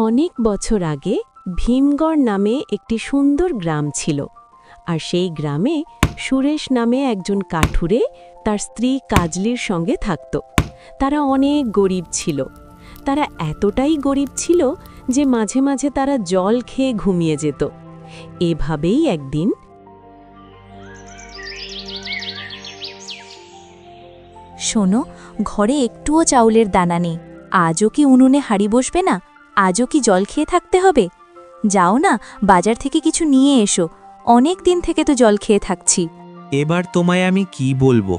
অনেক বছর আগে ভীমগড় নামে একটি সুন্দর গ্রাম ছিল। আর সেই গ্রামে সুরেশ নামে একজন কাঠুরে তার স্ত্রী কাজলির সঙ্গে থাকত। তারা অনেক গরিব ছিল। তারা এতটাই গরিব ছিল যে মাঝে মাঝে তারা জল খেয়ে ঘুমিয়ে যেত। এভাবেই একদিন শোনো, ঘরে একটুও চাউলের দানা নেই। আজও কি উনুনে হাঁড়ি বসবে না? আজও কি জল খেয়ে থাকতে হবে? যাও না, বাজার থেকে কিছু নিয়ে এসো। অনেক দিন থেকে তো জল খেয়ে থাকছি। এবার তোমায় আমি কি বলবো?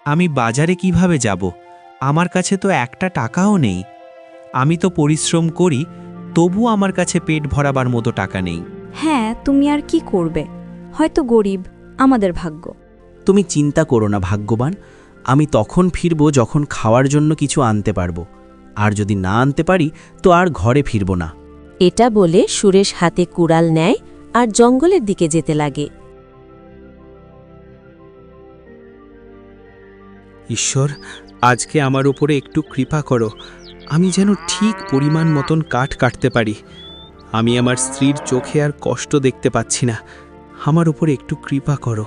আমি বাজারে কিভাবে যাব? আমার কাছে তো একটা টাকাও নেই। আমি তো পরিশ্রম করি, তবু আমার কাছে পেট ভরাবার মতো টাকা নেই। হ্যাঁ, তুমি আর কি করবে? হয়তো গরিব, আমাদের ভাগ্য। তুমি চিন্তা করো না ভাগ্যবান, আমি তখন ফিরব যখন খাওয়ার জন্য কিছু আনতে পারবো। আর যদি না আনতে পারি তো আর ঘরে ফিরব না। এটা বলে সুরেশ হাতে কুড়াল নেয় আর জঙ্গলের দিকে যেতে লাগে। ঈশ্বর, আজকে আমার উপরে একটু কৃপা করো। আমি যেন ঠিক পরিমাণ মতন কাঠ কাটতে পারি। আমি আমার স্ত্রীর চোখে আর কষ্ট দেখতে পাচ্ছি না। আমার উপরে একটু কৃপা করো।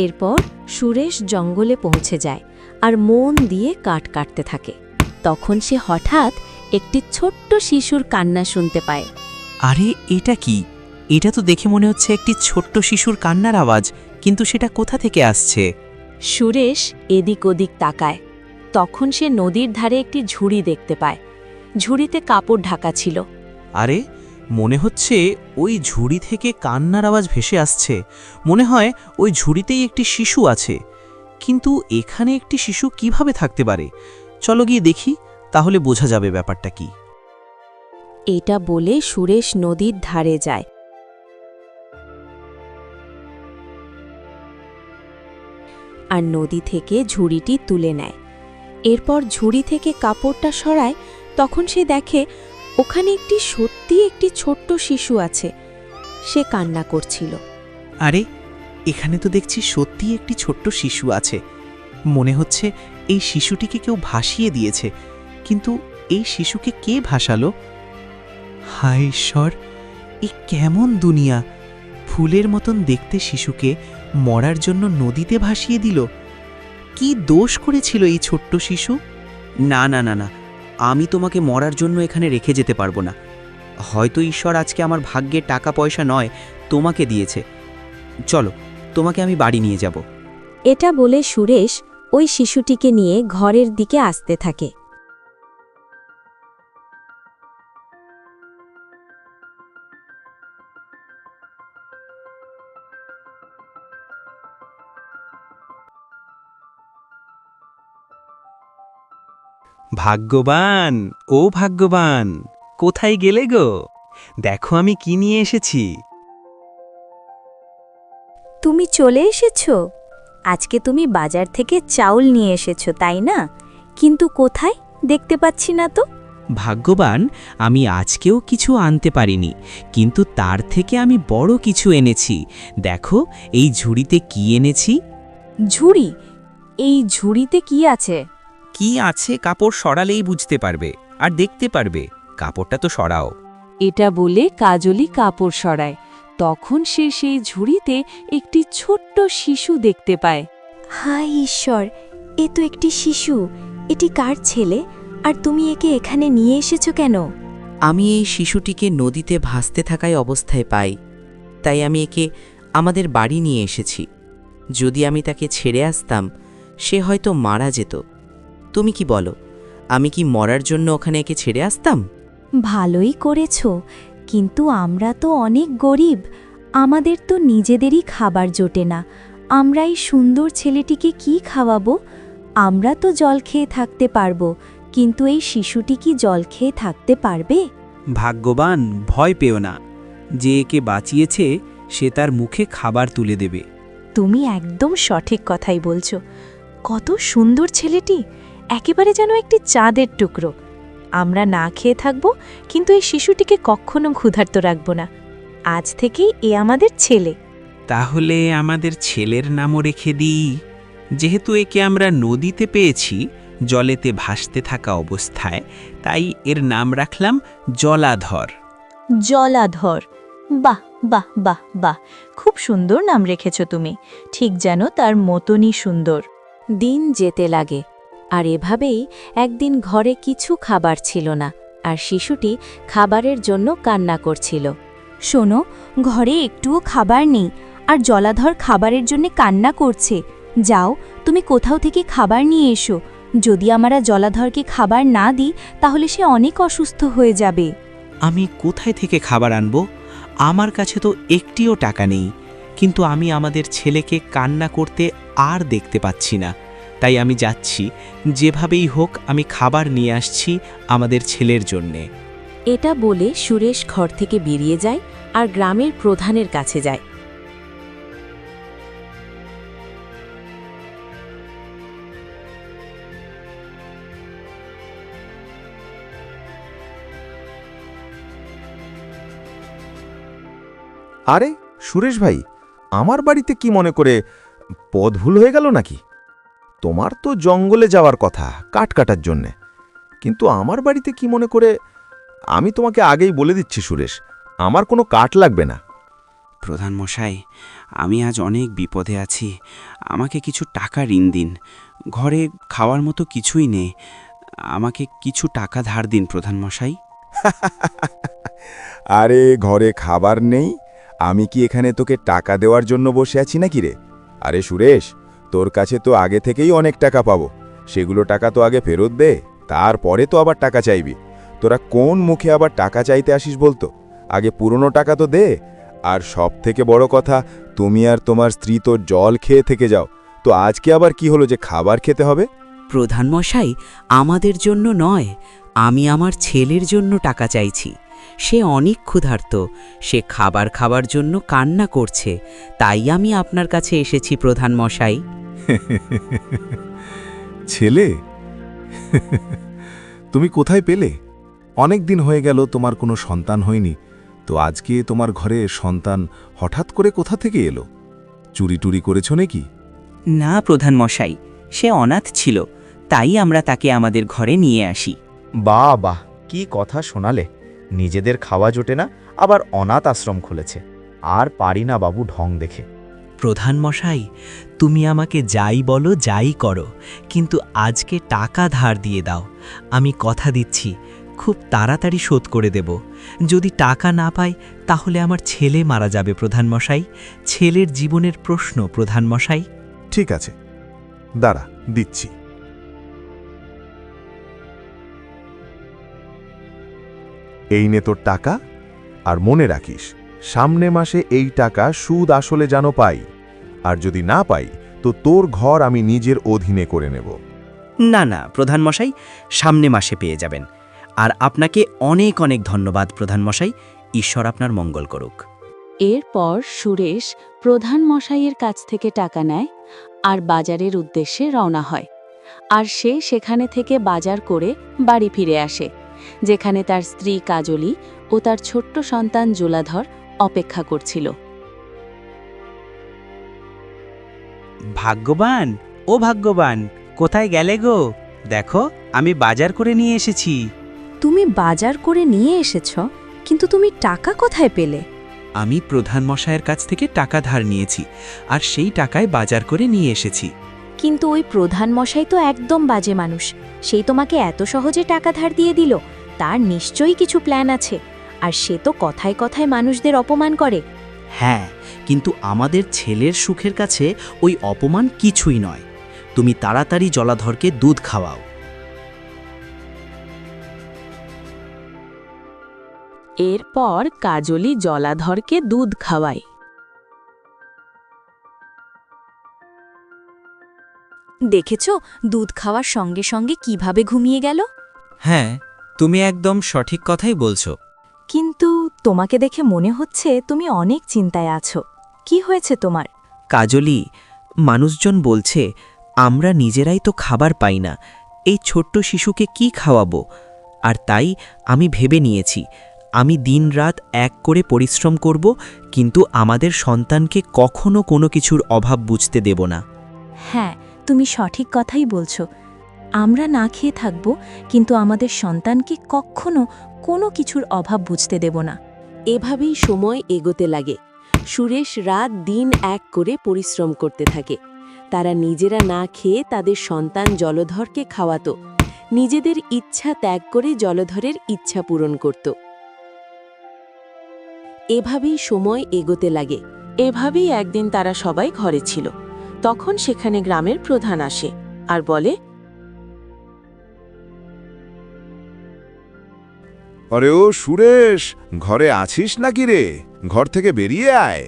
এরপর সুরেশ জঙ্গলে পৌঁছে যায় আর মন দিয়ে কাঠ কাটতে থাকে। তখন সে হঠাৎ একটি ছোট্ট শিশুর কান্না শুনতে পায়। আরে এটা কি? এটা তো দেখে মনে হচ্ছে একটি ছোট্ট শিশুর কান্নার আওয়াজ, কিন্তু সেটা কোথা থেকে আসছে? সুরেশ এদিক ওদিক তাকায়। তখন সে নদীর ধারে একটি ঝুড়ি দেখতে পায়। ঝুড়িতে কাপড় ঢাকা ছিল। আরে মনে হচ্ছে ওই ঝুড়ি থেকে কান্নার আওয়াজ ভেসে আসছে। মনে হয় ওই ঝুড়িতেই একটি শিশু আছে। কিন্তু এখানে একটি শিশু কিভাবে থাকতে পারে? চলো গিয়ে দেখি, তাহলে বোঝা যাবে ব্যাপারটা কি। এটা বলে সুরেশ নদীর ধারে যায়। আর নদী থেকে ঝুড়িটি তুলে নেয়। এরপর ঝুড়ি থেকে কাপড়টা সরায়। তখন সে দেখে ওখানে একটি ছোট্ট শিশু আছে। সে কান্না করছিল। আরে এখানে তো দেখছি সত্যিই একটি ছোট্ট শিশু আছে। মনে হচ্ছে এই শিশুটিকে কেউ ভাসিয়ে দিয়েছে। কিন্তু এই শিশুকে কে ভাসালো? হায় ঈশ্বর, এ কেমন দুনিয়া! ফুলের মতন দেখতে শিশুকে মরার জন্য নদীতে ভাসিয়ে দিল। কি দোষ করেছিল এই ছোট্ট শিশু? না না না না, আমি তোমাকে মরার জন্য এখানে রেখে যেতে পারবো না। হয়তো ঈশ্বর আজকে আমার ভাগ্যে টাকা পয়সা নয়, তোমাকে দিয়েছে। চলো, তোমাকে আমি বাড়ি নিয়ে যাব। এটা বলে সুরেশ ওই শিশুটিকে নিয়ে ঘরের দিকে আসতে থাকে। ভাগ্যবান, ও ভাগ্যবান, কোথায় গেলে গো? দেখো আমি কি নিয়ে এসেছি। তুমি চলে এসেছো? আজকে তুমি বাজার থেকে চাউল নিয়ে এসেছো, তাই না? কিন্তু কোথায় দেখতে পাচ্ছি না তো। ভাগ্যবান, আমি আজকেও কিছু আনতে পারিনি, কিন্তু তার থেকে আমি বড় কিছু এনেছি। দেখো এই ঝুড়িতে কি এনেছি। ঝুড়ি? এই ঝুড়িতে কি আছে? কি আছে কাপড় সরালেই বুঝতে পারবে, আর দেখতে পারবে। কাপড়টা তো সরাও। এটা বলে কাজলি কাপড় সরায়। তখন সে সেই ঝুড়িতে একটি ছোট্ট শিশু দেখতে পায়। হায় ঈশ্বর, এ তো একটি শিশু। এটি কার ছেলে? আর তুমি একে এখানে নিয়ে এসেছো কেন? আমি এই শিশুটিকে নদীতে ভাসতে থাকায় অবস্থায় পাই, তাই আমি একে আমাদের বাড়ি নিয়ে এসেছি। যদি আমি তাকে ছেড়ে আসতাম, সে হয়তো মারা যেত। তুমি কি বলো, আমি কি মরার জন্য ওখানে একে ছেড়ে আসতাম? ভালোই করেছো, কিন্তু আমরা তো অনেক গরিব। আমাদের তো নিজেদেরই খাবার জোটে না। আমরা এই সুন্দর ছেলেটিকে কি খাওয়াবো? আমরা তো জল খেয়ে থাকতে পারবো, কিন্তু এই শিশুটি কি জল খেয়ে থাকতে পারবে? ভাগ্যবান, ভয় পেও না। যে একে বাঁচিয়েছে সে তার মুখে খাবার তুলে দেবে। তুমি একদম সঠিক কথাই বলছো। কত সুন্দর ছেলেটি, একেবারে যেন একটি চাঁদের টুকরো। আমরা না খেয়ে থাকব, কিন্তু এই শিশুটিকে কখনো ক্ষুধার্ত রাখব না। আজ থেকেই এ আমাদের ছেলে। তাহলে আমাদের ছেলের নামও রেখে দিই। যেহেতু একে আমরা নদীতে পেয়েছি, জলেতে ভাসতে থাকা অবস্থায়, তাই এর নাম রাখলাম জলাধর। জলাধর, বাহ বাহ বাহ বাহ, খুব সুন্দর নাম রেখেছ তুমি, ঠিক যেন তার মতনই সুন্দর। দিন যেতে লাগে, আর এভাবেই একদিন ঘরে কিছু খাবার ছিল না, আর শিশুটি খাবারের জন্য কান্না করছিল। শোনো, ঘরে একটুও খাবার নেই, আর জলাধর খাবারের জন্য কান্না করছে। যাও, তুমি কোথাও থেকে খাবার নিয়ে এসো। যদি আমরা জলাধরকে খাবার না দিই তাহলে সে অনেক অসুস্থ হয়ে যাবে। আমি কোথায় থেকে খাবার আনব? আমার কাছে তো একটিও টাকা নেই, কিন্তু আমি আমাদের ছেলেকে কান্না করতে আর দেখতে পাচ্ছি না, তাই আমি যাচ্ছি, যেভাবেই হোক আমি খাবার নিয়ে আসছি আমাদের ছেলের জন্যে। এটা বলে সুরেশ ঘর থেকে বেরিয়ে যায় আর গ্রামের প্রধানের কাছে যায়। আরে সুরেশ ভাই, আমার বাড়িতে কি মনে করে পথ ভুল হয়ে গেল নাকি? তোমার তো জঙ্গলে যাওয়ার কথা কাঠ কাটার জন্যে, কিন্তু আমার বাড়িতে কি মনে করে? আমি তোমাকে আগেই বলে দিচ্ছি সুরেশ, আমার কোনো কাঠ লাগবে না। প্রধান মশাই, আমি আজ অনেক বিপদে আছি, আমাকে কিছু টাকা ঋণ দিন। ঘরে খাওয়ার মতো কিছুই নেই, আমাকে কিছু টাকা ধার দিন প্রধান মশাই। আরে ঘরে খাবার নেই, আমি কি এখানে তোকে টাকা দেওয়ার জন্য বসে আছি নাকি রে? আরে সুরেশ, তোর কাছে তো আগে থেকেই অনেক টাকা পাবো, সেগুলো টাকা তো আগে ফেরত দে, তারপরে তো আবার টাকা চাইবি। তোরা কোন মুখে আবার টাকা চাইতে আসিস বলতো? আগে পুরনো টাকা তো দে। আর সব থেকে বড় কথা, তুমি আর তোমার স্ত্রী তো জল খেয়ে থেকে যাও, তো আজকে আবার কি হলো যে খাবার খেতে হবে? প্রধান মশাই, আমাদের জন্য নয়, আমি আমার ছেলের জন্য টাকা চাইছি। সে অনেক ক্ষুধার্ত, সে খাবার খাওয়ার জন্য কান্না করছে, তাই আমি আপনার কাছে এসেছি প্রধান মশাই। ছেলে? তুমি কোথায় পেলে? অনেক দিন হয়ে গেল তোমার কোনো সন্তান হয়নি, তো আজকে তোমার ঘরে সন্তান হঠাৎ করে কোথা থেকে এলো? চুরি টুরি করেছ নাকি? না প্রধান মশাই, সে অনাথ ছিল, তাই আমরা তাকে আমাদের ঘরে নিয়ে আসি। বাহ বাহ, কি কথা শোনালে! নিজেদের খাওয়া জোটে না, আবার অনাথ আশ্রম খুলেছে। আর পারি না বাবু ঢং দেখে। প্রধান মশাই, তুমি আমাকে যাই বলো যাই করো, কিন্তু আজকে টাকা ধার দিয়ে দাও। আমি কথা দিচ্ছি, খুব তাড়াতাড়ি শোধ করে দেব। যদি টাকা না পাই তাহলে আমার ছেলে মারা যাবে প্রধান মশাই। ছেলের জীবনের প্রশ্ন প্রধান মশাই। ঠিক আছে, দাঁড়া, দিচ্ছি। এই নে তোর টাকা, আর মনে রাখিস সামনে মাসে এই টাকা সুদ আসলে যেন পাই, আর যদি না পাই তো তোর ঘর আমি নিজের অধীনে করে নেব। না না প্রধান মশাই, সামনে মাসে পেয়ে যাবেন। আর আপনাকে অনেক অনেক ধন্যবাদ প্রধান মশাই, ঈশ্বর আপনার মঙ্গল করুক। এরপর সুরেশ প্রধান মশাইয়ের কাছ থেকে টাকা নেয় আর বাজারের উদ্দেশ্যে রওনা হয়। আর সে সেখানে থেকে বাজার করে বাড়ি ফিরে আসে, যেখানে তার স্ত্রী কাজলি ও তার ছোট্ট সন্তান জলাধর অপেক্ষা করছিল। ভাগ্যবান, ও ভাগ্যবান, কোথায় গেলে গো? দেখো, আমি বাজার করে নিয়ে এসেছি। তুমি বাজার করে নিয়ে এসেছ, কিন্তু তুমি টাকা কোথায় পেলে? আমি প্রধান মশাইয়ের কাছ থেকে টাকা ধার নিয়েছি, আর সেই টাকায় বাজার করে নিয়ে এসেছি। কিন্তু ওই প্রধান মশাই তো একদম বাজে মানুষ, সেই তোমাকে এত সহজে টাকা ধার দিয়ে দিল। তার নিশ্চয়ই কিছু প্ল্যান আছে, আর সে তো কথায় কথায় মানুষদের অপমান করে। হ্যাঁ, কিন্তু আমাদের ছেলের সুখের কাছে ওই অপমান কিছুই নয়। তুমি তাড়াতাড়ি জলাধরকে দুধ খাওয়াও। এরপর কাজলি জলাধরকে দুধ খাওয়ায়। দেখেছ দুধ খাওয়ার সঙ্গে সঙ্গে কিভাবে ঘুমিয়ে গেল? হ্যাঁ, তুমি একদম সঠিক কথাই বলছো। কিন্তু তোমাকে দেখে মনে হচ্ছে তুমি অনেক চিন্তায় আছো। কি হয়েছে তোমার? কাজলি, মানুষজন বলছে আমরা নিজেরাই তো খাবার পাই না, এই ছোট্ট শিশুকে কি খাওয়াবো? আর তাই আমি ভেবে নিয়েছি, আমি দিনরাত এক করে পরিশ্রম করব, কিন্তু আমাদের সন্তানকে কখনো কোনো কিছুর অভাব বুঝতে দেব না। হ্যাঁ, তুমি সঠিক কথাই বলছো। আমরা না খেয়ে থাকব, কিন্তু আমাদের সন্তানকে কখনো কোনো কিছুর অভাব বুঝতে দেব না। এভাবেই সময় এগোতে লাগে। সুরেশ রাত দিন এক করে পরিশ্রম করতে থাকে। তারা নিজেরা না খেয়ে তাদের সন্তান জলধরকে খাওয়াতো, নিজেদের ইচ্ছা ত্যাগ করে জলধরের ইচ্ছা পূরণ করত। এভাবেই সময় এগোতে লাগে। এভাবেই একদিন তারা সবাই ঘরে ছিল। তখন সেখানে গ্রামের প্রধান আসে আর বলে, আরে ও সুরেশ, ঘরে আছিস নাকি রে? ঘর থেকে বেরিয়ে আয়।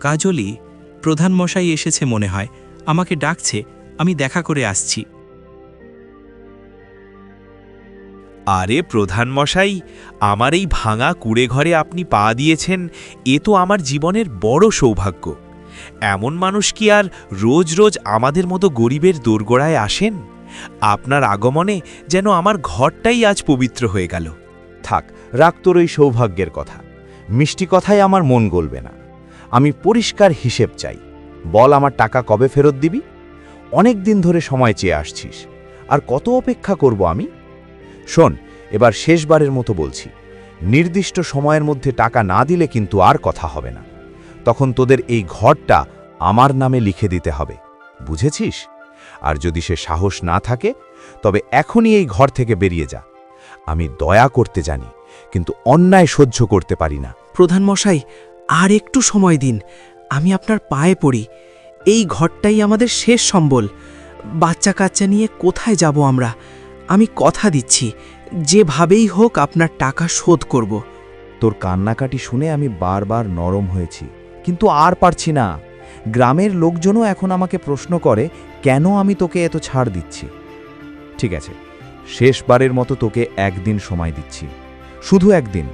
কাজলি, প্রধান মশাই এসেছে মনে হয়, আমাকে ডাকছে, আমি দেখা করে আসছি। আরে প্রধান মশাই, আমার এই ভাঙা কুড়ে ঘরে আপনি পা দিয়েছেন, এ তো আমার জীবনের বড় সৌভাগ্য। এমন মানুষ কি আর রোজ রোজ আমাদের মতো গরিবের দোরগোড়ায় আসেন? আপনার আগমনে যেন আমার ঘরটাই আজ পবিত্র হয়ে গেল। থাক, রাখ তোর ওই সৌভাগ্যের কথা। মিষ্টি কথায় আমার মন গলবে না। আমি পরিষ্কার হিসেব চাই। বল, আমার টাকা কবে ফেরত দিবি? অনেক দিন ধরে সময় চেয়ে আসছিস, আর কত অপেক্ষা করব আমি? শোন, এবার শেষবারের মতো বলছি, নির্দিষ্ট সময়ের মধ্যে টাকা না দিলে কিন্তু আর কথা হবে না। তখন তোদের এই ঘরটা আমার নামে লিখে দিতে হবে, বুঝেছিস? আর যদি সে সাহস না থাকে, তবে এখনই এই ঘর থেকে বেরিয়ে যা। আমি দয়া করতে জানি, কিন্তু অন্যায় সহ্য করতে পারি না। প্রধান মশাই, আর একটু সময় দিন, আমি আপনার পায়ে পড়ি। এই ঘরটাই আমাদের শেষ সম্বল। বাচ্চা কাচ্চা নিয়ে কোথায় যাব আমরা? আমি কথা দিচ্ছি, যেভাবেই হোক আপনার টাকা শোধ করব। তোর কান্নাকাটি শুনে আমি বারবার নরম হয়েছি, কিন্তু আর পারছি না। গ্রামের লোকজনও এখন আমাকে প্রশ্ন করে কেন আমি তোকে এত ছাড় দিচ্ছি। ঠিক আছে, শেষবারের মতো তোকে একদিন সময় দিচ্ছি, শুধু একদিন।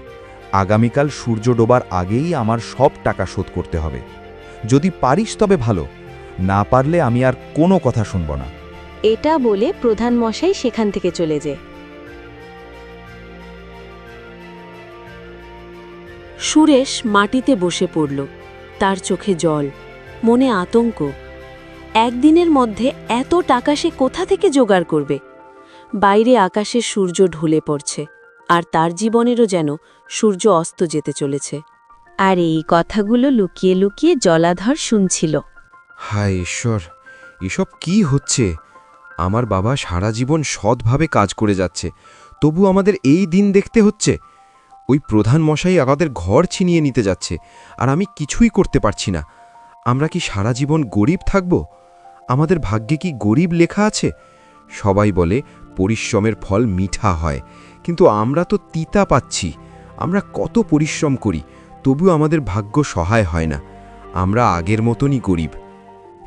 আগামীকাল সূর্য ডোবার আগেই আমার সব টাকা শোধ করতে হবে। যদি পারিস তবে ভালো, না পারলে আমি আর কোনো কথা শুনব না। এটা বলে প্রধান মশাই সেখান থেকে চলে যায়। সুরেশ মাটিতে বসে পড়ল। তার চোখে জল, মনে আতঙ্ক। একদিনের মধ্যে এত টাকা সে কোথা থেকে জোগাড় করবে? বাইরে আকাশে সূর্য ঢলে পড়ছে, আর তার জীবনেরও যেন সূর্য অস্ত যেতে চলেছে। আর এই কথাগুলো লুকিয়ে লুকিয়ে জলাধর শুনছিল। হায় ঈশ্বর, এসব কি হচ্ছে? আমার বাবা সারা জীবন সৎভাবে কাজ করে যাচ্ছে, তবু আমাদের এই দিন দেখতে হচ্ছে। ওই প্রধান মশাই আমাদের ঘর ছিনিয়ে নিতে যাচ্ছে, আর আমি কিছুই করতে পারছি না। আমরা কি সারা জীবন গরিব থাকব? আমাদের ভাগ্যে কি গরিব লেখা আছে? সবাই বলে পরিশ্রমের ফল মিঠা হয়, কিন্তু আমরা তো তিতা পাচ্ছি। আমরা কত পরিশ্রম করি, তবু আমাদের ভাগ্য সহায় হয় না। আমরা আগের মতনই গরিব।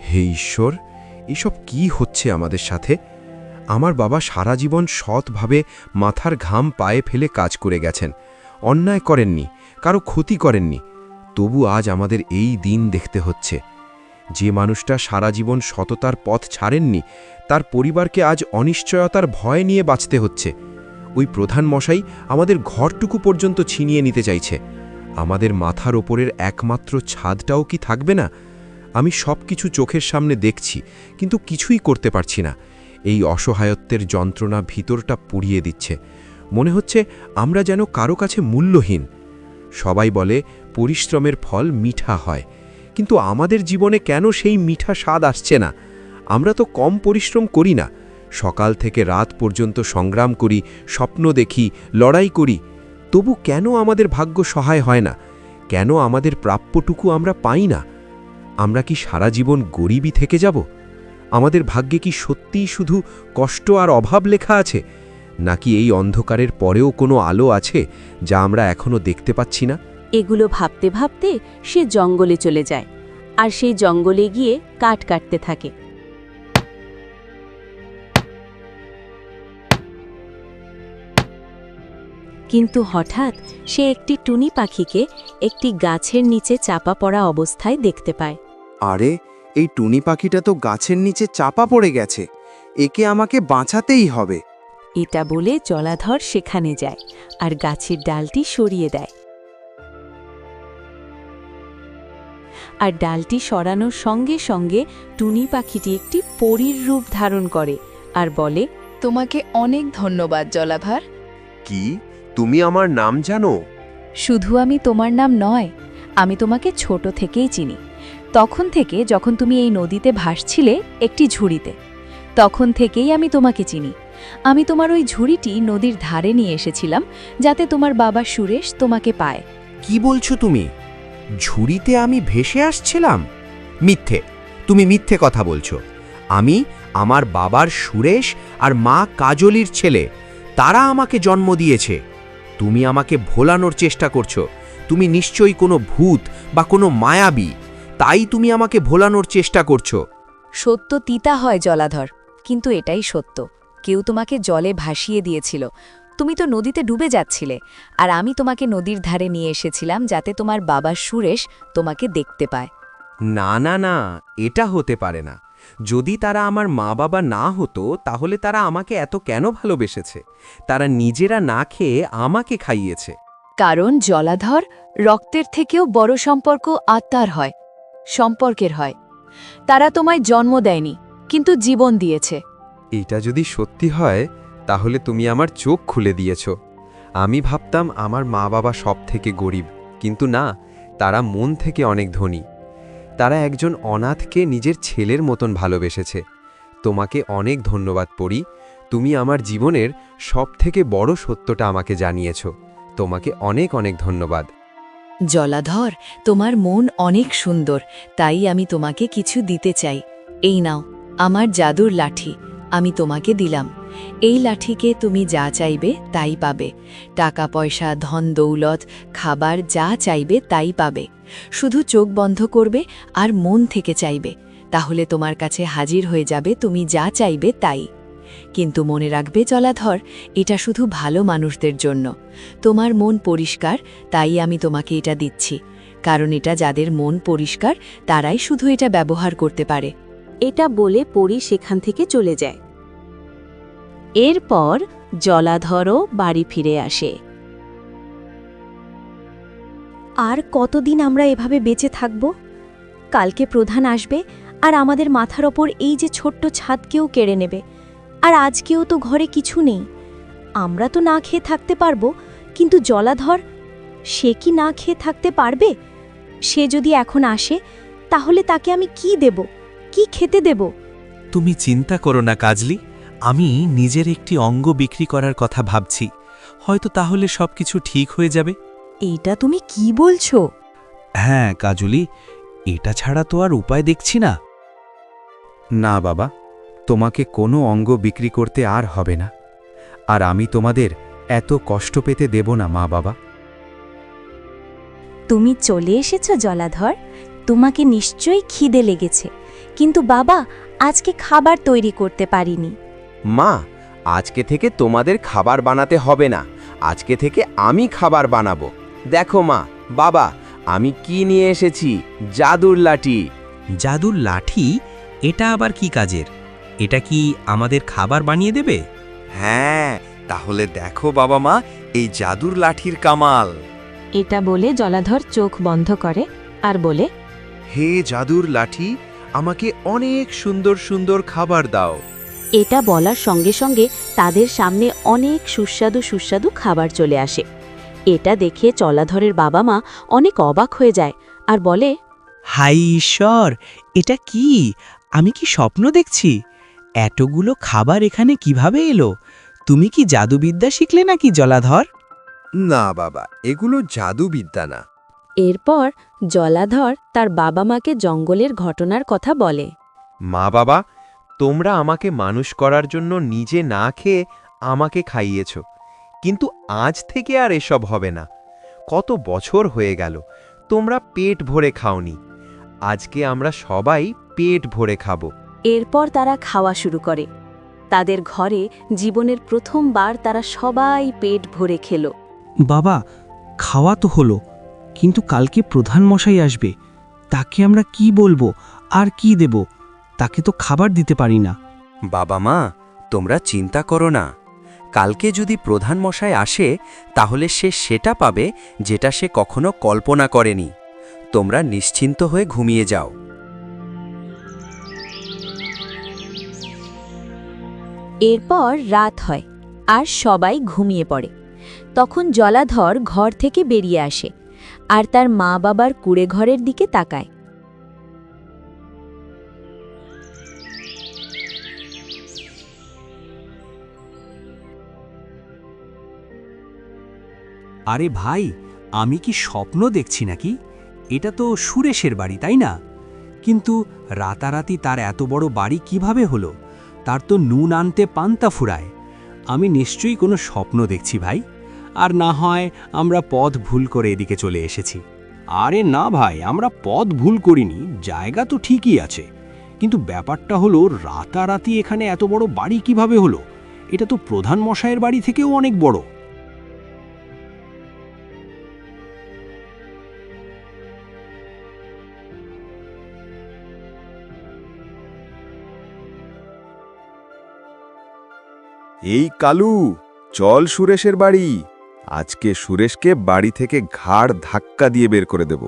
হে ঈশ্বর, এসব কি হচ্ছে আমাদের সাথে? আমার বাবা সারা জীবন সৎভাবে মাথার ঘাম পায়ে ফেলে কাজ করে গেছেন, অন্যায় করেননি, কারো ক্ষতি করেননি, তবু আজ আমাদের এই দিন দেখতে হচ্ছে। যে মানুষটা সারা জীবন সততার পথ ছাড়েননি, তার পরিবারকে আজ অনিশ্চয়তার ভয় নিয়ে বাঁচতে হচ্ছে। ওই প্রধান মশাই আমাদের ঘরটুকু পর্যন্ত ছিনিয়ে নিতে চাইছে। আমাদের মাথার ওপরের একমাত্র ছাদটাও কি থাকবে না? আমি সব কিছু চোখের সামনে দেখছি, কিন্তু কিছুই করতে পারছি না। এই অসহায়ত্বের যন্ত্রণা ভিতরটা পুড়িয়ে দিচ্ছে। মনে হচ্ছে আমরা যেন কারো কাছে মূল্যহীন। সবাই বলে পরিশ্রমের ফল মিঠা হয়, কিন্তু আমাদের জীবনে কেন সেই মিঠা স্বাদ আসছে না? আমরা তো কম পরিশ্রম করি না, সকাল থেকে রাত পর্যন্ত সংগ্রাম করি, স্বপ্ন দেখি, লড়াই করি, তবু কেন আমাদের ভাগ্য সহায় হয় না? কেন আমাদের প্রাপ্যটুকু আমরা পাই না? আমরা কি সারা জীবন গরিবই থেকে যাব? আমাদের ভাগ্যে কি সত্যিই শুধু কষ্ট আর অভাব লেখা আছে, নাকি এই অন্ধকারের পরেও কোনো আলো আছে যা আমরা এখনো দেখতে পাচ্ছি না? এগুলো ভাবতে ভাবতে সে জঙ্গলে চলে যায়, আর সেই জঙ্গলে গিয়ে কাঠ কাটতে থাকে। কিন্তু হঠাৎ সে একটি টুনি পাখিকে একটি গাছের নিচে চাপা পড়া অবস্থায় দেখতে পায়। আরে, এই টুনি পাখিটা তো গাছের নিচে চাপা পড়ে গেছে, একে আমাকে বাঁচাতেই হবে। এটা বলে জলাধর সেখানে যায় আর গাছের ডালটি সরিয়ে দেয়। আর ডালটি সরানোর সঙ্গে সঙ্গে টুনি পাখিটি একটি পরীর রূপ ধারণ করে আর বলে, তোমাকে অনেক ধন্যবাদ জলাধার। কি তুমি আমার নাম জানো? শুধু আমি তোমার নাম নয়, আমি তোমাকে ছোট থেকেই চিনি। তখন থেকে যখন তুমি এই নদীতে ভাসছিলে একটি ঝুড়িতে, তখন থেকেই আমি তোমাকে চিনি। আমি তোমার ওই ঝুড়িটি নদীর ধারে নিয়ে এসেছিলাম যাতে তোমার বাবা সুরেশ তোমাকে পায়। কি বলছো তুমি? ঝুড়িতে আমি ভেসে আসছিলাম? মিথ্যে, তুমি মিথ্যে কথা বলছো। আমি আমার বাবার সুরেশ আর মা কাজলির ছেলে, তারা আমাকে জন্ম দিয়েছে। তুমি আমাকে ভোলানোর চেষ্টা করছো। তুমি নিশ্চয়ই কোনো ভূত বা কোনো মায়াবী, তাই তুমি আমাকে ভোলানোর চেষ্টা করছো। সত্য তিতা হয় জলাধর, কিন্তু এটাই সত্য। কেউ তোমাকে জলে ভাসিয়ে দিয়েছিল। তুমি তো নদীতে ডুবে যাচ্ছিলে, আর আমি তোমাকে নদীর ধারে নিয়ে এসেছিলাম যাতে তোমার বাবা সুরেশ তোমাকে দেখতে পায়। না না না, এটা হতে পারে না। যদি তারা আমার মা বাবা না হতো তাহলে তারা আমাকে এত কেন ভালোবেসেছে? তারা নিজেরা না খেয়ে আমাকে খাইয়েছে। কারণ জলাধর রক্তের থেকেও বড় সম্পর্ক আত্মার হয়, সম্পর্কের হয়। তারা তোমায় জন্ম দেয়নি, কিন্তু জীবন দিয়েছে। এটা যদি সত্যি হয় তাহলে তুমি আমার চোখ খুলে দিয়েছ। আমি ভাবতাম আমার মা বাবা সব থেকে গরিব, কিন্তু না, তারা মন থেকে অনেক ধনী। তারা একজন অনাথকে নিজের ছেলের মতন ভালোবেসেছে। তোমাকে অনেক ধন্যবাদ পরি, তুমি আমার জীবনের সবথেকে বড় সত্যটা আমাকে জানিয়েছ। তোমাকে অনেক অনেক ধন্যবাদ। জলাধর, তোমার মন অনেক সুন্দর, তাই আমি তোমাকে কিছু দিতে চাই। এই নাও আমার জাদুর লাঠি, আমি তোমাকে দিলাম। এই লাঠিকে তুমি যা চাইবে তাই পাবে। টাকা পয়সা, ধন দৌলত, খাবার যা চাইবে তাই পাবে। শুধু চোখ বন্ধ করবে আর মন থেকে চাইবে, তাহলে তোমার কাছে হাজির হয়ে যাবে তুমি যা চাইবে তাই। কিন্তু মনে রাখবে জলাধর, এটা শুধু ভালো মানুষদের জন্য। তোমার মন পরিষ্কার, তাই আমি তোমাকে এটা দিচ্ছি। কারণ এটা যাদের মন পরিষ্কার তারাই শুধু এটা ব্যবহার করতে পারে। এটা বলে পরী সেখান থেকে চলে যায়। এরপর জলাধরও বাড়ি ফিরে আসে। আর কতদিন আমরা এভাবে বেঁচে থাকব? কালকে প্রধান আসবে আর আমাদের মাথার ওপর এই যে ছোট্ট ছাদকেও কেড়ে নেবে। আর আজকেও তো ঘরে কিছু নেই। আমরা তো না খেয়ে থাকতে পারবো, কিন্তু জলাধর, সে কি না খেয়ে থাকতে পারবে? সে যদি এখন আসে তাহলে তাকে আমি কি দেব, কি খেতে দেব? তুমি চিন্তা করো না কাজলি, আমি নিজের একটি অঙ্গ বিক্রি করার কথা ভাবছি। হয়তো তাহলে সবকিছু ঠিক হয়ে যাবে। এইটা তুমি কি বলছো? হ্যাঁ কাজলি, এটা ছাড়া তো আর উপায় দেখছি না। না বাবা, তোমাকে কোনো অঙ্গ বিক্রি করতে আর হবে না। আর আমি তোমাদের এত কষ্ট পেতে দেব না মা বাবা। তুমি চলে এসেছো জলাধর, তোমাকে নিশ্চয়ই খিদে লেগেছে। কিন্তু বাবা, আজকে খাবার তৈরি করতে পারিনি। মা, আজকে থেকে তোমাদের খাবার বানাতে হবে না। আজকে থেকে আমি খাবার বানাবো। দেখো মা, বাবা, আমি কি নিয়ে এসেছি? জাদুর লাঠি। জাদুর লাঠি? এটা আবার কি কাজের? এটা কি আমাদের খাবার বানিয়ে দেবে? হ্যাঁ, তাহলে দেখো বাবা মা, এই জাদুর লাঠির কামাল। এটা বলে জলাধর চোখ বন্ধ করে আর বলে, হে জাদুর লাঠি, আমাকে অনেক সুন্দর সুন্দর খাবার দাও। এটা বলার সঙ্গে সঙ্গে তাদের সামনে অনেক সুস্বাদু সুস্বাদু খাবার চলে আসে। এটা দেখে জলাধরের বাবা মা অনেক অবাক হয়ে যায় আর বলে, হাই ঈশ্বর, এটা কি? আমি কি স্বপ্ন দেখছি? এতগুলো খাবার এখানে কিভাবে এলো? তুমি কি জাদুবিদ্যা শিখলে নাকি জলাধর? না বাবা, এগুলো জাদুবিদ্যা না। এরপর জলাধর তার বাবা মাকে জঙ্গলের ঘটনার কথা বলে। মা বাবা, তোমরা আমাকে মানুষ করার জন্য নিজে না খেয়ে আমাকে খাইয়েছ, কিন্তু আজ থেকে আর এসব হবে না। কত বছর হয়ে গেল তোমরা পেট ভরে খাওনি। আজকে আমরা সবাই পেট ভরে খাবো। এরপর তারা খাওয়া শুরু করে। তাদের ঘরে জীবনের প্রথমবার তারা সবাই পেট ভরে খেল। বাবা, খাওয়া তো হলো, কিন্তু কালকে প্রধান মশাই আসবে। তাকে আমরা কি বলবো আর কি দেব? তাকে তো খাবার দিতে পারি না। বাবা মা, তোমরা চিন্তা করো না। কালকে যদি প্রধান মশাই আসে তাহলে সে সেটা পাবে যেটা সে কখনো কল্পনা করেনি। তোমরা নিশ্চিন্ত হয়ে ঘুমিয়ে যাও। এরপর রাত হয় আর সবাই ঘুমিয়ে পড়ে। তখন জলাধর ঘর থেকে বেরিয়ে আসে আর তার মা বাবার কুঁড়ে ঘরের দিকে তাকায়। আরে ভাই, আমি কি স্বপ্ন দেখছি নাকি? এটা তো সুরেশের বাড়ি, তাই না? কিন্তু রাতারাতি তার এত বড় বাড়ি কিভাবে হলো? তার তো নুন আনতে পান্তা ফুরায়। আমি নিশ্চয়ই কোনো স্বপ্ন দেখছি ভাই। আর না হয় আমরা পথ ভুল করে এদিকে চলে এসেছি। আরে না ভাই, আমরা পথ ভুল করিনি, জায়গা তো ঠিকই আছে। কিন্তু ব্যাপারটা হলো, রাতারাতি এখানে এত বড় বাড়ি কিভাবে হলো? এটা তো প্রধান মশাইয়ের বাড়ি থেকেও অনেক বড়। এই কালু, চল সুরেশের বাড়ি। আজকে সুরেশকে বাড়ি থেকে ঘাড় ধাক্কা দিয়ে বের করে দেব,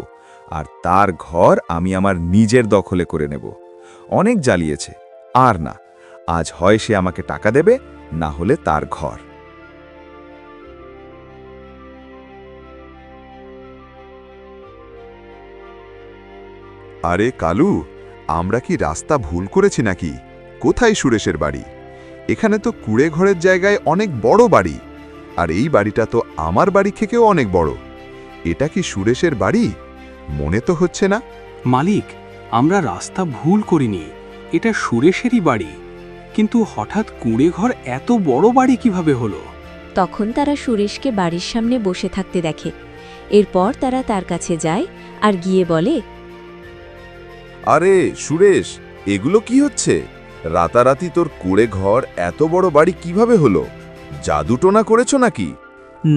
আর তার ঘর আমি আমার নিজের দখলে করে নেব। অনেক জ্বালিয়েছে, আর না, আজ হয় সে আমাকে টাকা দেবে, না হলে তার ঘর। আরে কালু, আমরা কি রাস্তা ভুল করেছি নাকি? কোথায় সুরেশের বাড়ি? এখানে তো কুড়ে ঘরের জায়গায় অনেক বড় বাড়ি, আর এই বাড়িটা তো আমার বাড়ি থেকেও অনেক বড়। এটা কি সুরেশের বাড়ি? মনে তো হচ্ছে না। মালিক, আমরা রাস্তা ভুল করিনি, এটা সুরেশেরই বাড়ি। কিন্তু হঠাৎ কুঁড়ে ঘর এত বড় বাড়ি কিভাবে হলো? তখন তারা সুরেশকে বাড়ির সামনে বসে থাকতে দেখে। এরপর তারা তার কাছে যায় আর গিয়ে বলে, আরে সুরেশ, এগুলো কি হচ্ছে? রাতারাতি তোর কুড়ে ঘর এত বড় বাড়ি কিভাবে হলো? জাদুটোনা করেছো নাকি?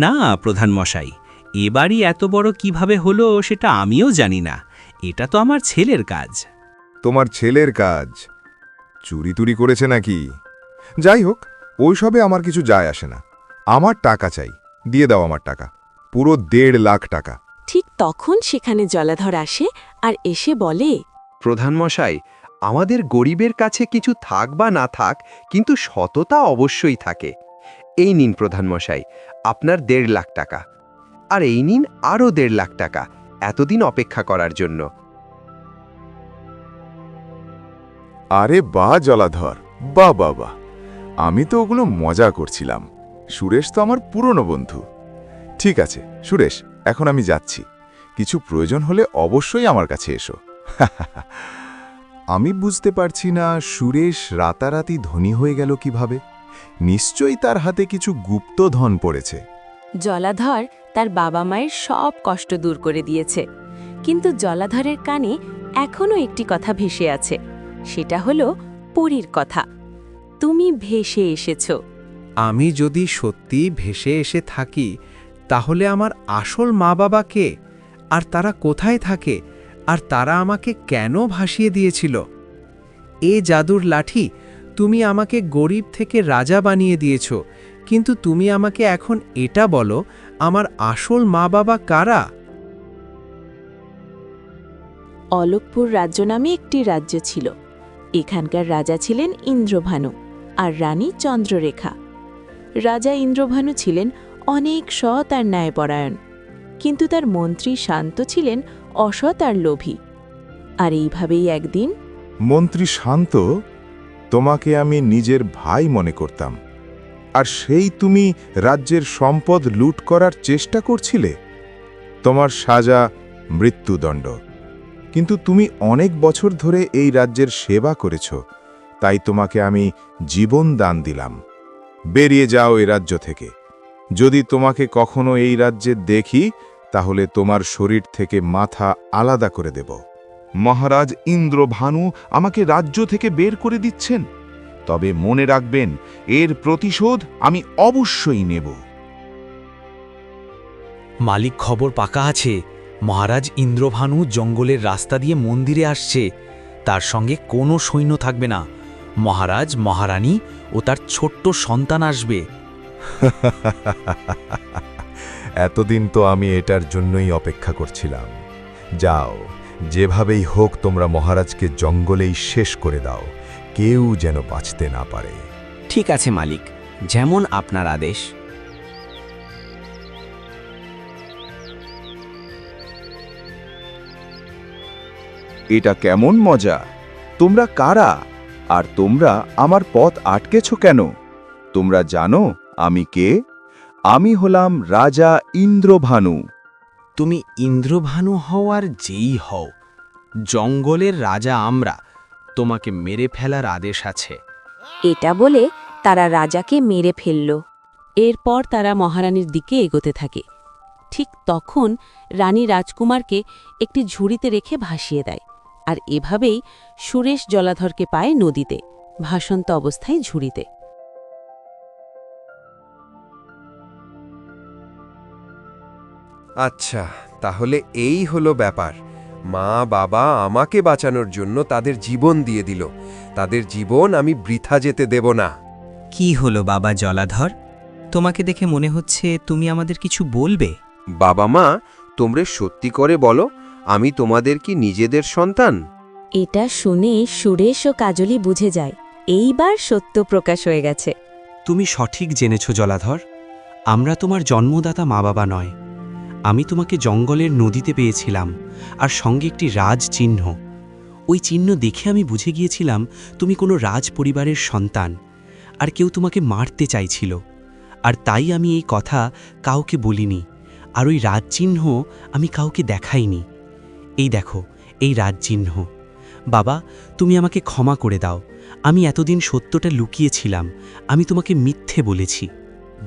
না প্রধান মশাই, এ বাড়ি এত বড় কিভাবে হলো সেটা আমিও জানি না। এটা তো আমার ছেলের কাজ। তোমার ছেলের কাজ? চুরি তুরি করেছে নাকি? যাই হোক, ওইসবে আমার কিছু যায় আসে না। আমার টাকা চাই, দিয়ে দাও আমার টাকা, পুরো 1.5 লাখ টাকা। ঠিক তখন সেখানে জলাধর আসে আর এসে বলে, প্রধান মশাই, আমাদের গরিবের কাছে কিছু থাক বা না থাক, কিন্তু সততা অবশ্যই থাকে। এই নিন প্রধান মশাই, আপনার 1.5 লাখ টাকা। আর এই নিন আরও 1.5 লাখ টাকা, এতদিন অপেক্ষা করার জন্য। আরে বাহ জলাধর, বাহ বাহ বাহ! আমি তো ওগুলো মজা করছিলাম। সুরেশ তো আমার পুরনো বন্ধু। ঠিক আছে সুরেশ, এখন আমি যাচ্ছি। কিছু প্রয়োজন হলে অবশ্যই আমার কাছে এসো। আমি বুঝতে পারছি না সুরেশ রাতারাতি ধনী হয়ে গেল কিভাবে। নিশ্চয়ই তার হাতে কিছু গুপ্ত ধন পড়েছে। জলাধর তার বাবা মায়ের সব কষ্ট দূর করে দিয়েছে। কিন্তু জলাধরের কানে এখনও একটি কথা ভেসে আছে, সেটা হলো পরীর কথা। তুমি ভেসে এসেছ। আমি যদি সত্যি ভেসে এসে থাকি, তাহলে আমার আসল মা বাবা কে? আর তারা কোথায় থাকে? আর তারা আমাকে কেন ভাসিয়ে দিয়েছিল? এ জাদুর লাঠি, তুমি আমাকে গরিব থেকে রাজা বানিয়ে দিয়েছ, কিন্তু তুমি আমাকে এখন এটা বলো, আমার আসল মা বাবা কারা? অলোকপুর রাজ্য নামে একটি রাজ্য ছিল। এখানকার রাজা ছিলেন ইন্দ্রভানু আর রানী চন্দ্ররেখা। রাজা ইন্দ্রভানু ছিলেন অনেক সৎ আর ন্যায়পরায়ণ, কিন্তু তার মন্ত্রী শান্ত ছিলেন অসৎ আর লোভী। আর এইভাবেই একদিন মন্ত্রী শান্ত, তোমাকে আমি নিজের ভাই মনে করতাম, আর সেই তুমি রাজ্যের সম্পদ লুট করার চেষ্টা করছিলে। তোমার সাজা মৃত্যুদণ্ড। কিন্তু তুমি অনেক বছর ধরে এই রাজ্যের সেবা করেছ, তাই তোমাকে আমি জীবন দান দিলাম। বেরিয়ে যাও এই রাজ্য থেকে। যদি তোমাকে কখনো এই রাজ্যে দেখি, তাহলে তোমার শরীর থেকে মাথা আলাদা করে দেব। মহারাজ ইন্দ্রভানু আমাকে রাজ্য থেকে বের করে দিচ্ছেন, তবে মনে রাখবেন, এর প্রতিশোধ আমি অবশ্যই নেব। মালিক, খবর পাকা আছে। মহারাজ ইন্দ্রভানু জঙ্গলের রাস্তা দিয়ে মন্দিরে আসছে। তার সঙ্গে কোনো সৈন্য থাকবে না। মহারাজ, মহারানী ও তার ছোট্ট সন্তান আসবে। এতদিন তো আমি এটার জন্যই অপেক্ষা করছিলাম। যাও, যেভাবেই হোক তোমরা মহারাজকে জঙ্গলেই শেষ করে দাও, কেউ যেন বাঁচতে না পারে। ঠিক আছে মালিক, যেমন আপনার আদেশ। এটা কেমন মজা? তোমরা কারা? আর তোমরা আমার পথ আটকেছ কেন? তোমরা জানো আমি কে? আমি হলাম রাজা ইন্দ্রভানু। তুমি ইন্দ্রভানু হও আর যেই হও, জঙ্গলের রাজা আমরা, তোমাকে মেরে ফেলার আদেশ আছে। এটা বলে তারা রাজাকে মেরে ফেলল। এরপর তারা মহারানীর দিকে এগোতে থাকে। ঠিক তখন রানী রাজকুমারকে একটি ঝুড়িতে রেখে ভাসিয়ে দেয়, আর এভাবেই সুরেশ জলাধরকে পায় নদীতে, ভাসন্ত অবস্থায় ঝুড়িতে। আচ্ছা, তাহলে এই হলো ব্যাপার। মা বাবা আমাকে বাঁচানোর জন্য তাদের জীবন দিয়ে দিল, তাদের জীবন আমি বৃথা যেতে দেব না। কি হলো বাবা জলাধর? তোমাকে দেখে মনে হচ্ছে তুমি আমাদের কিছু বলবে। বাবা মা, তোমরা সত্যি করে বলো, আমি তোমাদের কি নিজেদের সন্তান? এটা শুনে সুরেশ ও কাজলি বুঝে যায় এইবার সত্য প্রকাশ হয়ে গেছে। তুমি সঠিক জেনেছ জলাধর, আমরা তোমার জন্মদাতা মা বাবা নয়। আমি তোমাকে জঙ্গলের নদীতে পেয়েছিলাম, আর সঙ্গে একটি রাজ চিহ্ন। ওই চিহ্ন দেখে আমি বুঝে গিয়েছিলাম তুমি কোনো রাজ পরিবারের সন্তান, আর কেউ তোমাকে মারতে চাইছিল। আর তাই আমি এই কথা কাউকে বলিনি, আর ওই রাজ চিহ্ন আমি কাউকে দেখাইনি। এই দেখো, এই রাজ চিহ্ন। বাবা, তুমি আমাকে ক্ষমা করে দাও, আমি এতদিন সত্যটা লুকিয়েছিলাম, আমি তোমাকে মিথ্যে বলেছি।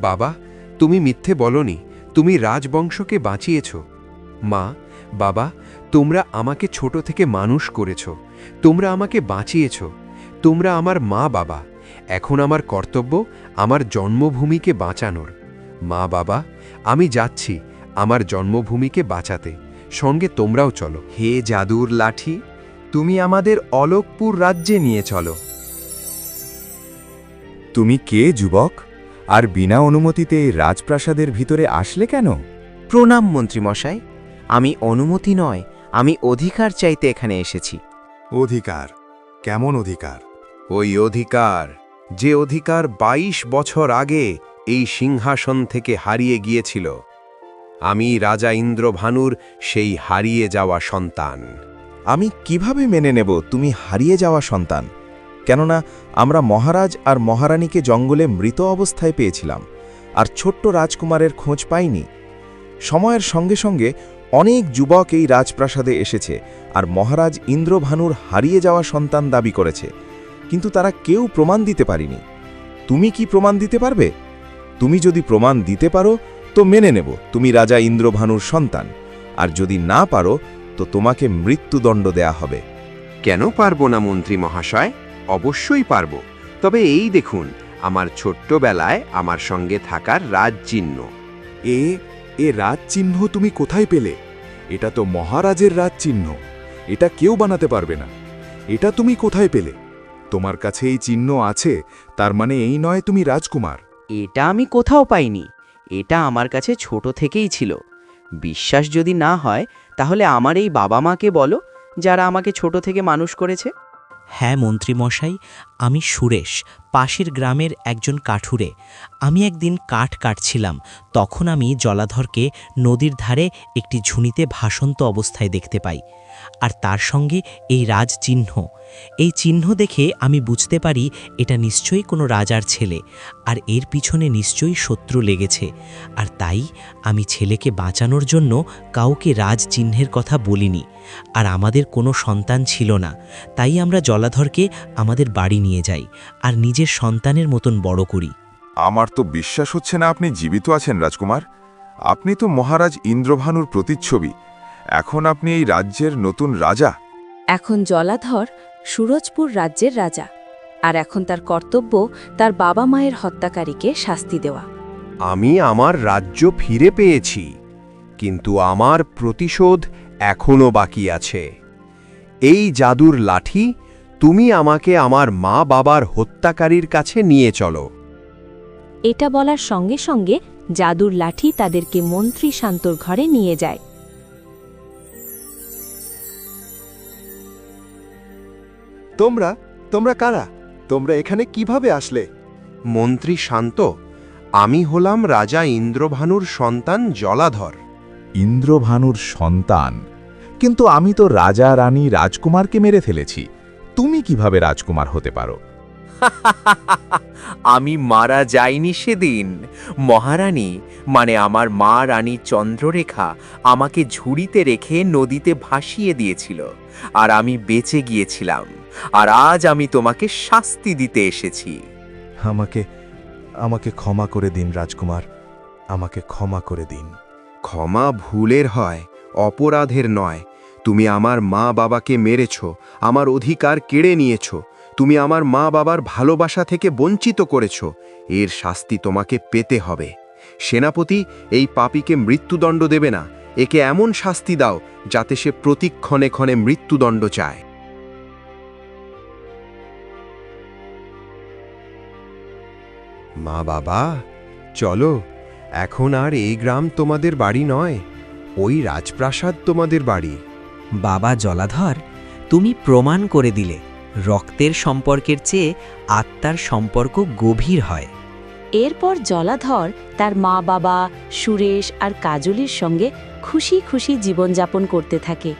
বাবা, তুমি মিথ্যে বলনি, তুমি রাজবংশকে বাঁচিয়েছ। মা, বাবা, তোমরা আমাকে ছোট থেকে মানুষ করেছ, তোমরা আমাকে বাঁচিয়েছ, তোমরা আমার মা বাবা। এখন আমার কর্তব্য আমার জন্মভূমিকে বাঁচানোর। মা বাবা, আমি যাচ্ছি আমার জন্মভূমিকে বাঁচাতে, সঙ্গে তোমরাও চলো। হে জাদুর লাঠি, তুমি আমাদের অলোকপুর রাজ্যে নিয়ে চলো। তুমি কে যুবক? আর বিনা অনুমতিতে এই রাজপ্রাসাদের ভিতরে আসলে কেন? প্রণাম মন্ত্রীমশাই, আমি অনুমতি নয়, আমি অধিকার চাইতে এখানে এসেছি। অধিকার? কেমন অধিকার? ওই অধিকার, যে অধিকার 22 বছর আগে এই সিংহাসন থেকে হারিয়ে গিয়েছিল। আমি রাজা ইন্দ্রভানুর সেই হারিয়ে যাওয়া সন্তান। আমি কিভাবে মেনে নেব তুমি হারিয়ে যাওয়া সন্তান? কেননা আমরা মহারাজ আর মহারানীকে জঙ্গলে মৃত অবস্থায় পেয়েছিলাম, আর ছোট্ট রাজকুমারের খোঁজ পাইনি। সময়ের সঙ্গে সঙ্গে অনেক যুবক এই রাজপ্রাসাদে এসেছে আর মহারাজ ইন্দ্রভানুর হারিয়ে যাওয়া সন্তান দাবি করেছে, কিন্তু তারা কেউ প্রমাণ দিতে পারেনি। তুমি কি প্রমাণ দিতে পারবে? তুমি যদি প্রমাণ দিতে পারো তো মেনে নেব তুমি রাজা ইন্দ্রভানুর সন্তান, আর যদি না পারো তো তোমাকে মৃত্যুদণ্ড দেয়া হবে। কেন পারবো না মন্ত্রী মহাশয়? অবশ্যই পারব। তবে এই দেখুন, আমার ছোট্টবেলায় আমার সঙ্গে থাকার রাজচিহ্ন। এ রাজচিহ্ন তুমি কোথায় পেলে? এটা তো মহারাজের রাজচিহ্ন, এটা কেউ বানাতে পারবে না। এটা তুমি কোথায় পেলে? তোমার কাছে এই চিহ্ন আছে, তার মানে এই নয় তুমি রাজকুমার। এটা আমি কোথাও পাইনি, এটা আমার কাছে ছোট থেকেই ছিল। বিশ্বাস যদি না হয় তাহলে আমার এই বাবা মাকে বলো, যারা আমাকে ছোট থেকে মানুষ করেছে। হ্যাঁ মন্ত্রীমশাই, আমি সুরেশ, পাশের গ্রামের একজন কাঠুরে। আমি একদিন কাঠ কাটছিলাম, তখন আমি জলাধরকে নদীর ধারে একটি ঝুনিতে ভাসন্ত অবস্থায় দেখতে পাই, আর তার সঙ্গে এই রাজ চিহ্ন। এই চিহ্ন দেখে আমি বুঝতে পারি এটা নিশ্চয়ই কোনো রাজার ছেলে, আর এর পিছনে নিশ্চয়ই শত্রু লেগেছে। আর তাই আমি ছেলেকে বাঁচানোর জন্য কাউকে রাজ চিহ্নের কথা বলিনি। আর আমাদের কোনো সন্তান ছিল না, তাই আমরা জলাধরকে আমাদের বাড়ি নিয়ে যাই আর নিজের সন্তানের মতন বড় করি। আমার তো বিশ্বাস হচ্ছে না আপনি জীবিত আছেন রাজকুমার। আপনি তো মহারাজ ইন্দ্রভানুর প্রতিচ্ছবি। এখন আপনি এই রাজ্যের নতুন রাজা। এখন জলাধর সুরজপুর রাজ্যের রাজা, আর এখন তার কর্তব্য তার বাবা মায়ের হত্যাকারীকে শাস্তি দেওয়া। আমি আমার রাজ্য ফিরে পেয়েছি, কিন্তু আমার প্রতিশোধ এখনো বাকি আছে। এই জাদুর লাঠি, তুমি আমাকে আমার মা বাবার হত্যাকারীর কাছে নিয়ে চলো। এটা বলার সঙ্গে সঙ্গে জাদুর লাঠি তাদেরকে মন্ত্রী শান্তর ঘরে নিয়ে যায়। তোমরা কারা? তোমরা এখানে কিভাবে আসলে? মন্ত্রী শান্ত, আমি হলাম রাজা ইন্দ্রভানুর সন্তান জলাধর। ইন্দ্রভানুর সন্তান? কিন্তু আমি তো রাজা রানী রাজকুমারকে মেরে ফেলেছি। তুমি কিভাবে রাজকুমার হতে পারো? আমি মারা যাইনি সেদিন। মহারানী মানে আমার মা রানী চন্দ্ররেখা আমাকে ঝুড়িতে রেখে নদীতে ভাসিয়ে দিয়েছিল, আর আমি বেঁচে গিয়েছিলাম। আর আজ আমি তোমাকে শাস্তি দিতে এসেছি। আমাকে ক্ষমা করে দিন রাজকুমার, আমাকে ক্ষমা করে দিন। ক্ষমা ভুলের হয়, অপরাধের নয়। তুমি আমার মা বাবাকে মেরেছ, আমার অধিকার কেড়ে নিয়েছ, তুমি আমার মা বাবার ভালোবাসা থেকে বঞ্চিত করেছ। এর শাস্তি তোমাকে পেতে হবে। সেনাপতি, এই পাপীকে মৃত্যুদণ্ড দেবে না। একে এমন শাস্তি দাও যাতে সে প্রতি ক্ষণে ক্ষণে মৃত্যুদণ্ড চায়। মা বাবা, চলো, এখন আর এই গ্রাম তোমাদের বাড়ি নয়, ওই রাজপ্রাসাদ তোমাদের বাড়ি। বাবা জলাধর, তুমি প্রমাণ করে দিলে রক্তের সম্পর্কের চেয়ে আত্মার সম্পর্ক গভীর হয়। এরপর জলাধর তার মা বাবা, সুরেশ আর কাজলির সঙ্গে খুশি খুশি জীবনযাপন করতে থাকে।